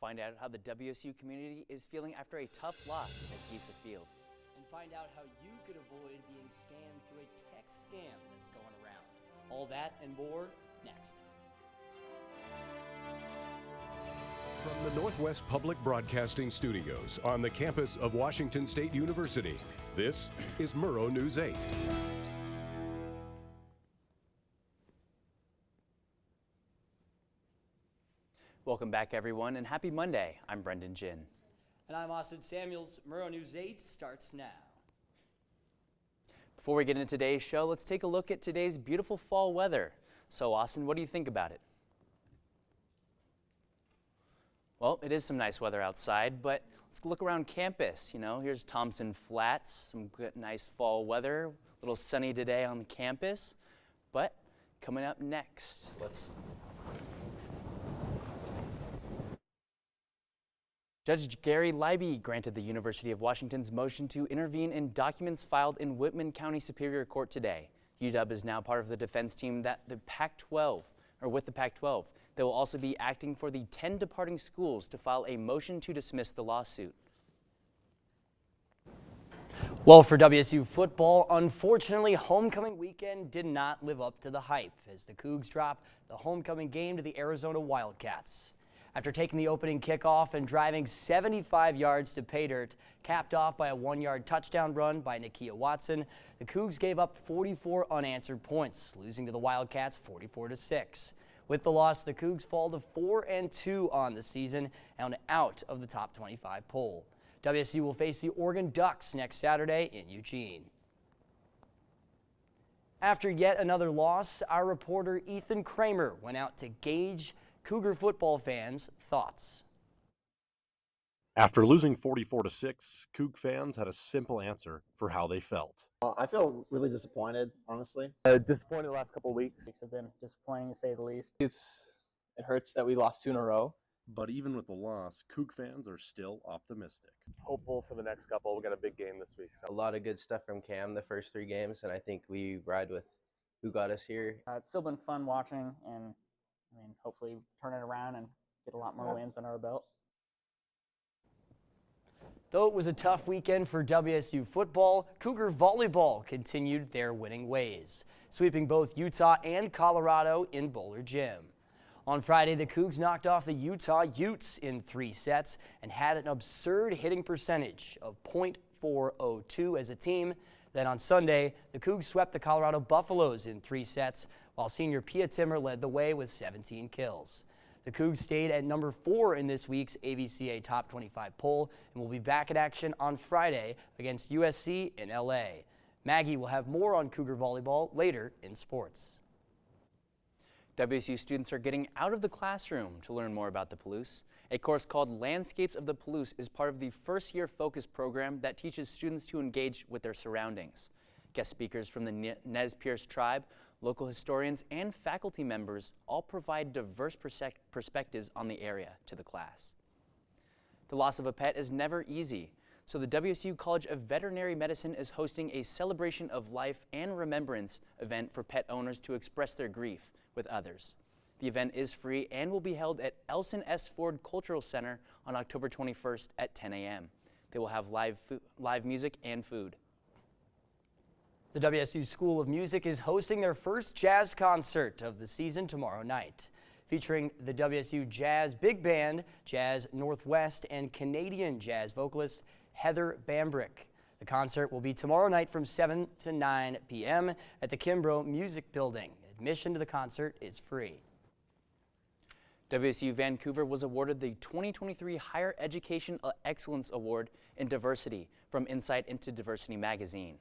Find out how the WSU community is feeling after a tough loss at Giesa Field. And find out how you could avoid being scammed through a text scam that's going around. All that and more next. From the Northwest Public Broadcasting Studios on the campus of Washington State University, this is Murrow News 8. Welcome back, everyone, and happy Monday. I'm Brendan Jin. And I'm Austin Samuels. Murrow News 8 starts now. Before we get into today's show, let's take a look at today's beautiful fall weather. So, Austin, what do you think about it? Well, it is some nice weather outside, but let's look around campus. You know, here's Thompson Flats, some good, nice fall weather, a little sunny today on campus. But coming up next, Judge Gary Leiby granted the University of Washington's motion to intervene in documents filed in Whitman County Superior Court today. UW is now part of the defense team with the Pac-12. They will also be acting for the 10 departing schools to file a motion to dismiss the lawsuit. Well, for WSU football, unfortunately, homecoming weekend did not live up to the hype as the Cougs drop the homecoming game to the Arizona Wildcats. After taking the opening kickoff and driving 75 yards to pay dirt, capped off by a 1-yard touchdown run by Nakia Watson, the Cougs gave up 44 unanswered points, losing to the Wildcats 44-6. With the loss, the Cougs fall to 4-2 on the season and out of the top 25 poll. WSU will face the Oregon Ducks next Saturday in Eugene. After yet another loss, our reporter Ethan Kramer went out to gauge Cougar football fans' thoughts. After losing 44-6, Coug fans had a simple answer for how they felt. I feel really disappointed, honestly. Disappointed the last couple of weeks. Have been disappointing to say the least. It hurts that we lost 2 in a row. But even with the loss, Coug fans are still optimistic. Hopeful for the next couple. We got a big game this week. So. A lot of good stuff from Cam the first 3 games, and I think we ride with who got us here. It's still been fun watching, and hopefully turn it around and get a lot more wins under our belt. Though it was a tough weekend for WSU football, Cougar volleyball continued their winning ways, sweeping both Utah and Colorado in Bowler Gym. On Friday, the Cougs knocked off the Utah Utes in 3 sets and had an absurd hitting percentage of .402 as a team. Then on Sunday, the Cougs swept the Colorado Buffaloes in 3 sets, while senior Pia Timmer led the way with 17 kills. The Cougs stayed at number 4 in this week's ABCA Top 25 poll and will be back in action on Friday against USC in LA. Maggie will have more on Cougar volleyball later in sports. WSU students are getting out of the classroom to learn more about the Palouse. A course called Landscapes of the Palouse is part of the first-year focus program that teaches students to engage with their surroundings. Guest speakers from the Nez Perce tribe, local historians, and faculty members all provide diverse perspectives on the area to the class. The loss of a pet is never easy, so the WSU College of Veterinary Medicine is hosting a celebration of life and remembrance event for pet owners to express their grief with others. The event is free and will be held at Elson S. Ford Cultural Center on October 21st at 10 a.m. They will have live music and food. The WSU School of Music is hosting their first jazz concert of the season tomorrow night, featuring the WSU Jazz Big Band, Jazz Northwest, and Canadian jazz vocalist Heather Bambrick. The concert will be tomorrow night from 7 to 9 p.m. at the Kimbrough Music Building. Admission to the concert is free. WSU Vancouver was awarded the 2023 Higher Education Excellence Award in Diversity from Insight into Diversity magazine.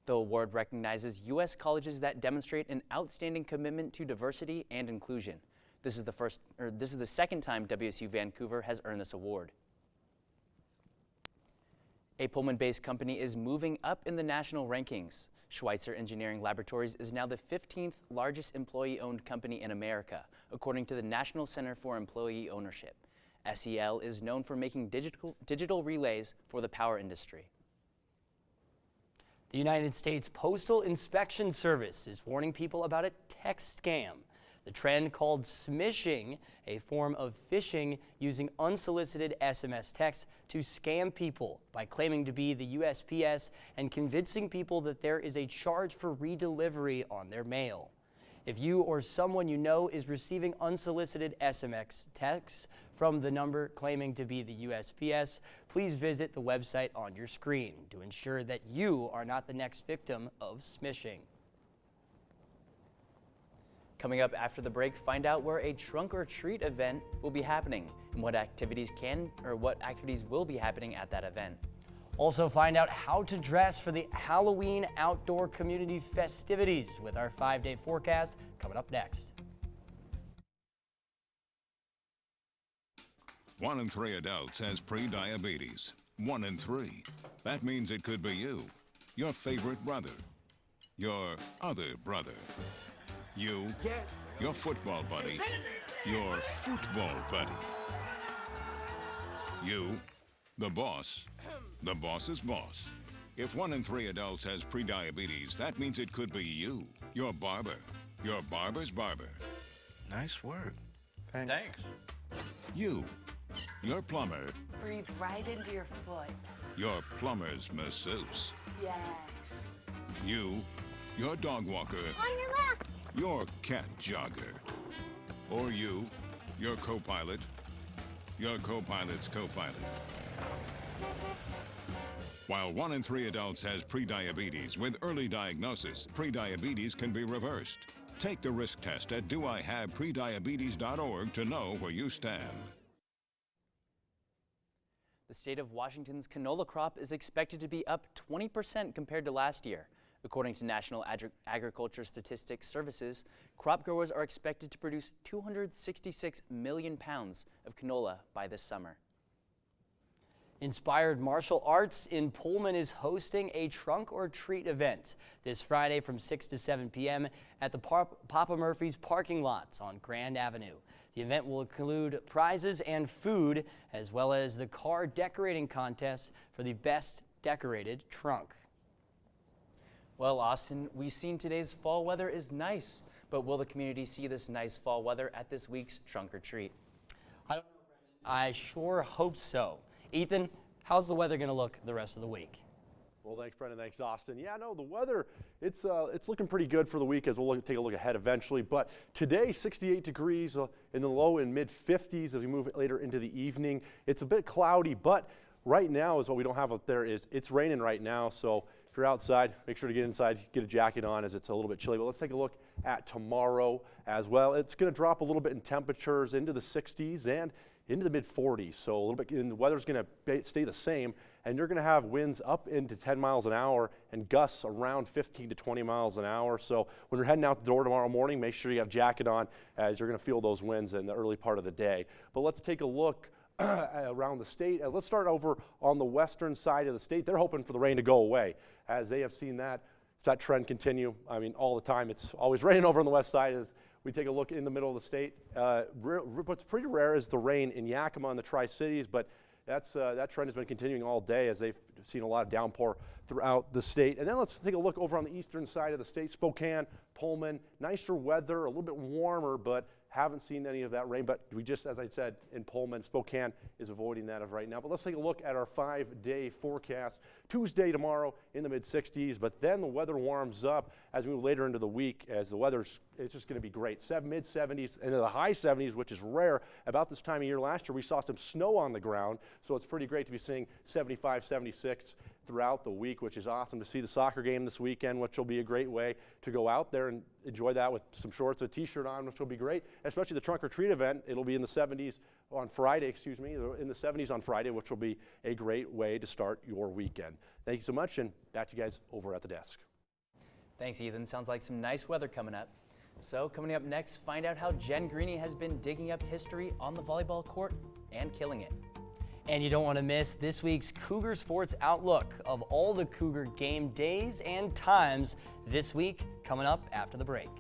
The award recognizes U.S. colleges that demonstrate an outstanding commitment to diversity and inclusion. This is the second time WSU Vancouver has earned this award. A Pullman-based company is moving up in the national rankings. Schweitzer Engineering Laboratories is now the 15th largest employee-owned company in America, according to the National Center for Employee Ownership. SEL is known for making digital relays for the power industry. The United States Postal Inspection Service is warning people about a text scam. The The trend called smishing, a form of phishing using unsolicited SMS texts to scam people by claiming to be the USPS and convincing people that there is a charge for redelivery on their mail. If you or someone you know is receiving unsolicited SMS texts from the number claiming to be the USPS, please visit the website on your screen to ensure that you are not the next victim of smishing. Coming up after the break, find out where a trunk or treat event will be happening and what activities will be happening at that event. Also find out how to dress for the Halloween outdoor community festivities with our 5-day forecast coming up next. 1 in 3 adults has pre-diabetes. 1 in 3. That means it could be you, your favorite brother, your other brother, you, your football buddy, your football buddy, you, the boss's boss. If 1 in 3 adults has pre-diabetes, that means it could be you, your barber, your barber's barber. Nice work. Thanks. You, your plumber, Breathe right into your foot. your plumber's masseuse. Yes. You, your dog walker, On your left. your cat jogger. Or you, your co-pilot, your co-pilot's co-pilot. While 1 in 3 adults has prediabetes, with early diagnosis, prediabetes can be reversed. Take the risk test at doihaveprediabetes.org to know where you stand. The state of Washington's canola crop is expected to be up 20% compared to last year. According to National Agriculture Statistics Services, crop growers are expected to produce 266 million pounds of canola by this summer. Inspired Martial Arts in Pullman is hosting a trunk or treat event this Friday from 6 to 7 p.m. at the Papa Murphy's parking lots on Grand Avenue. The event will include prizes and food, as well as the car decorating contest for the best decorated trunk. Well, Austin, we've seen today's fall weather is nice, but will the community see this nice fall weather at this week's trunk or treat? I sure hope so. Ethan, how's the weather going to look the rest of the week? Well, thanks, Brendan. Thanks, Austin. Yeah, no, the weather, it's looking pretty good for the week as we'll take a look ahead eventually. But today, 68 degrees in the low and mid 50s as we move later into the evening. It's a bit cloudy, but right now is what we don't have up there is it's raining right now. So if you're outside, make sure to get inside, get a jacket on as it's a little bit chilly. But let's take a look at tomorrow as well. It's going to drop a little bit in temperatures into the 60s and into the mid 40s. So a little bit, and the weather's going to stay the same, and you're going to have winds up into 10 miles an hour and gusts around 15 to 20 miles an hour. So when you're heading out the door tomorrow morning, make sure you have a jacket on as you're going to feel those winds in the early part of the day. But let's take a look around the state. Let's start over on the western side of the state. They're hoping for the rain to go away as they have seen that trend continue. I mean, all the time. It's always raining over on the west side. As we take a look in the middle of the state, what's pretty rare is the rain in Yakima and the Tri-Cities, but that trend has been continuing all day as they've seen a lot of downpour throughout the state. And then let's take a look over on the eastern side of the state, Spokane, Pullman, nicer weather, a little bit warmer, but haven't seen any of that rain. But we just, as I said, in Pullman, Spokane is avoiding that of right now. But let's take a look at our 5-day forecast. Tuesday tomorrow in the mid 60s, but then the weather warms up as we move later into the week as the it's just going to be great. Mid 70s and the high 70s, which is rare. About this time of year last year, we saw some snow on the ground, so it's pretty great to be seeing 75, 76 throughout the week, which is awesome to see the soccer game this weekend, which will be a great way to go out there and enjoy that with some shorts, a t-shirt on, which will be great, especially the trunk or treat event. It'll be in the 70s on Friday, in the 70s on Friday, which will be a great way to start your weekend. Thank you so much, and back to you guys over at the desk. Thanks, Ethan. Sounds like some nice weather coming up. So coming up next, find out how Jen Greeny has been digging up history on the volleyball court and killing it. And you don't want to miss this week's Cougar Sports Outlook of all the Cougar game days and times this week, coming up after the break.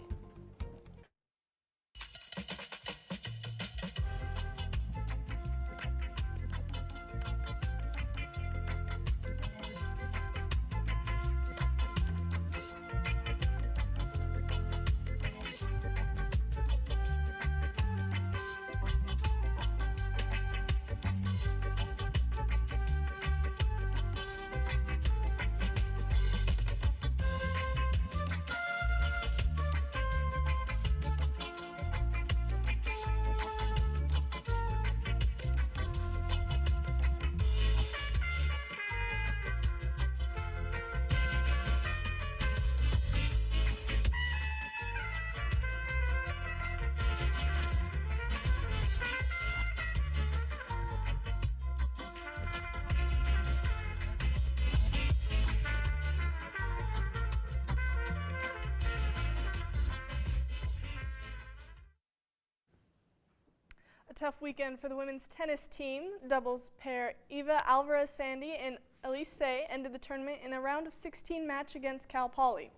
A tough weekend for the women's tennis team. Doubles pair Eva Alvarez-Sandy and Elise Say ended the tournament in a round of 16 match against Cal Poly.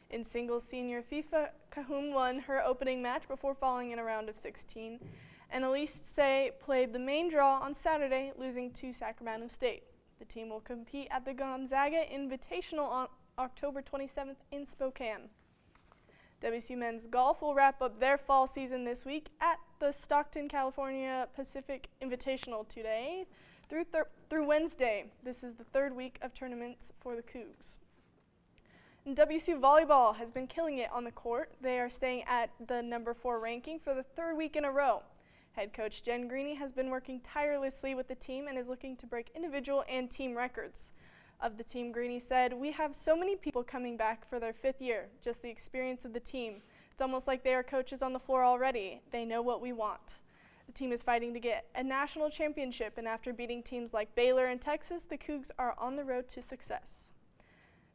In singles, senior FIFA Kahum won her opening match before falling in a round of 16. And Elise Say played the main draw on Saturday, losing to Sacramento State. The team will compete at the Gonzaga Invitational on October 27th in Spokane. WSU men's golf will wrap up their fall season this week at the Stockton, California Pacific Invitational today through Wednesday. This is the third week of tournaments for the Cougs. And WSU volleyball has been killing it on the court. They are staying at the number 4 ranking for the third week in a row. Head coach Jen Greeny has been working tirelessly with the team and is looking to break individual and team records. Of the team, Greeny said, "We have so many people coming back for their 5th year, just the experience of the team. It's almost like they are coaches on the floor already. They know what we want." The team is fighting to get a national championship, and after beating teams like Baylor and Texas, the Cougs are on the road to success.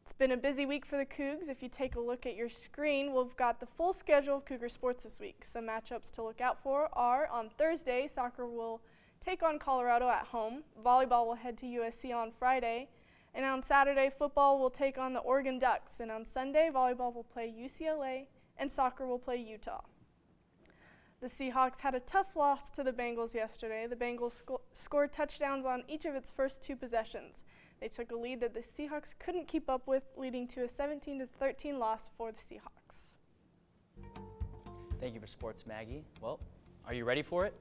It's been a busy week for the Cougs. If you take a look at your screen, we've got the full schedule of Cougar sports this week. Some matchups to look out for are on Thursday, soccer will take on Colorado at home. Volleyball will head to USC on Friday. And on Saturday, football will take on the Oregon Ducks. And on Sunday, volleyball will play UCLA and soccer will play Utah. The Seahawks had a tough loss to the Bengals yesterday. The Bengals scored touchdowns on each of its first 2 possessions. They took a lead that the Seahawks couldn't keep up with, leading to a 17-13 loss for the Seahawks. Thank you for sports, Maggie. Well, are you ready for it?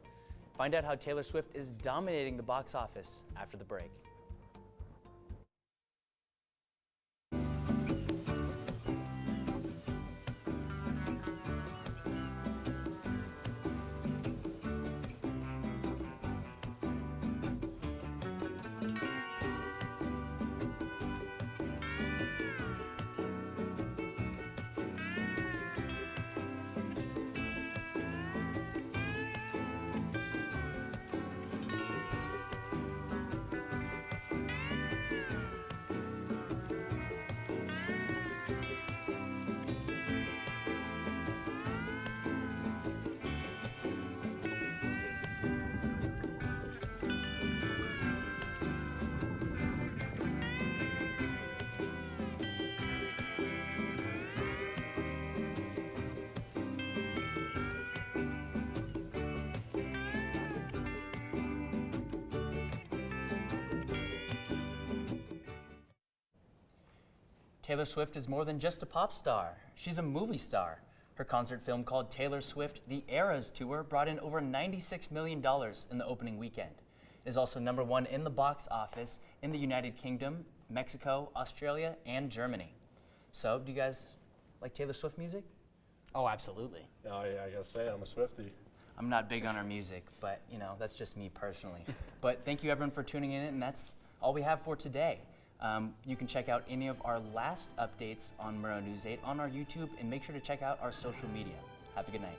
Find out how Taylor Swift is dominating the box office after the break. Taylor Swift is more than just a pop star. She's a movie star. Her concert film called Taylor Swift: The Eras Tour brought in over $96 million in the opening weekend. It is also number 1 in the box office in the United Kingdom, Mexico, Australia, and Germany. So, do you guys like Taylor Swift music? Oh, absolutely. Oh, yeah, I gotta say, I'm a Swiftie. I'm not big on her music, but you know, that's just me personally. But thank you everyone for tuning in, and that's all we have for today. You can check out any of our last updates on Murrow News 8 on our YouTube, and make sure to check out our social media. Have a good night.